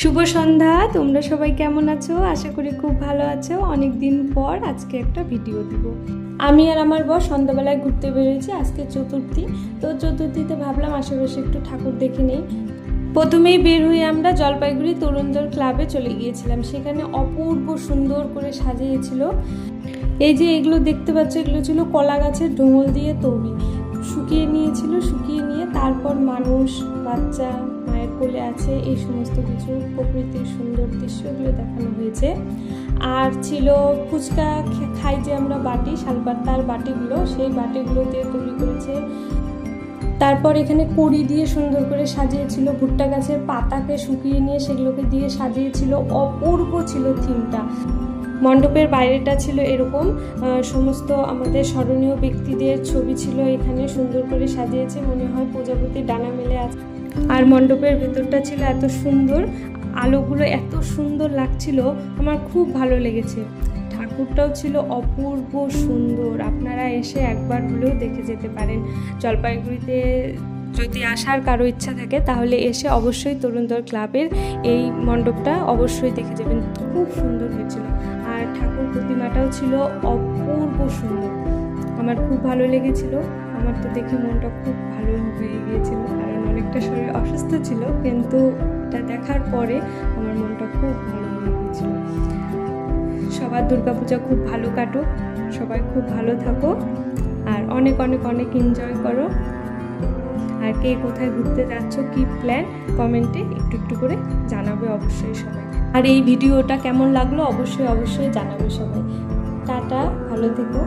শুভ সন্ধ্যা। তোমরা সবাই কেমন আছো? আশা করি খুব ভালো আছো। অনেক দিন পর আজকে একটা ভিডিও দিব। আমি আর আমার বর সন্ধ্যাবেলায় ঘুরতে বেরিয়েছি। আজকে চতুর্থী, তো চতুর্থীতে ভাবলাম আশেপাশে একটু ঠাকুর দেখে নেই। প্রথমেই বের হয়ে আমরা জলপাইগুড়ি তরুণদল ক্লাবে চলে গিয়েছিলাম। সেখানে অপূর্ব সুন্দর করে সাজিয়েছিল। এই যে এগুলো দেখতে পাচ্ছ, এগুলো ছিল কলা গাছের ঢোঙল দিয়ে তৈরি। শুকিয়ে নিয়েছিল, শুকিয়ে নিয়ে তারপর মানুষ, বাচ্চা, মায়ের কোলে আছে, এই সমস্ত কিছু প্রকৃতির সুন্দর দৃশ্যগুলো দেখানো হয়েছে। আর ছিল ফুচকা খাই যে আমরা বাটি, শালপাতার বাটিগুলো, সেই বাটিগুলো দিয়ে তৈরি করেছে। তারপর এখানে কড়ি দিয়ে সুন্দর করে সাজিয়েছিল, ভুট্টা গাছের পাতাকে শুকিয়ে নিয়ে সেগুলোকে দিয়ে সাজিয়েছিল। অপূর্ব ছিল থিমটা। মণ্ডপের বাইরেটা ছিল এরকম, সমস্ত আমাদের স্মরণীয় ব্যক্তিদের ছবি ছিল এখানে সুন্দর করে সাজিয়েছে, মনে হয় প্রজাপতি ডানা মেলে আছে। আর মণ্ডপের ভেতরটা ছিল এত সুন্দর, আলোগুলো এত সুন্দর লাগছিল, আমার খুব ভালো লেগেছে। ঠাকুরটাও ছিল অপূর্ব সুন্দর। আপনারা এসে একবার হলেও দেখে যেতে পারেন। জলপাইগুড়িতে যদি আসার কারো ইচ্ছা থাকে তাহলে এসে অবশ্যই তরুণদল ক্লাবের এই মণ্ডপটা অবশ্যই দেখে যাবেন। খুব সুন্দর হয়েছিল। আর ঠাকুর প্রতিমাটাও ছিল অপূর্ব সুন্দর। আমার খুব ভালো লেগেছিল। আমার তো দেখে মনটা খুব ভালো হয়ে গিয়েছিল, কারণ অনেকটা শরীর অসুস্থ ছিল, কিন্তু এটা দেখার পরে আমার মনটা খুব ভালো হয়ে গিয়েছিল। সবার দুর্গাপূজা খুব ভালো কাটুক, সবাই খুব ভালো থাকো, আর অনেক অনেক অনেক এনজয় করো। আর কে কোথায় ঘুরতে যাচ্ছ, কি প্ল্যান, কমেন্টে একটু একটু করে জানাবে অবশ্যই সবাই। আর এই ভিডিওটা কেমন লাগলো অবশ্যই অবশ্যই জানাবে সবাই। টাটা, ভালো থেকো।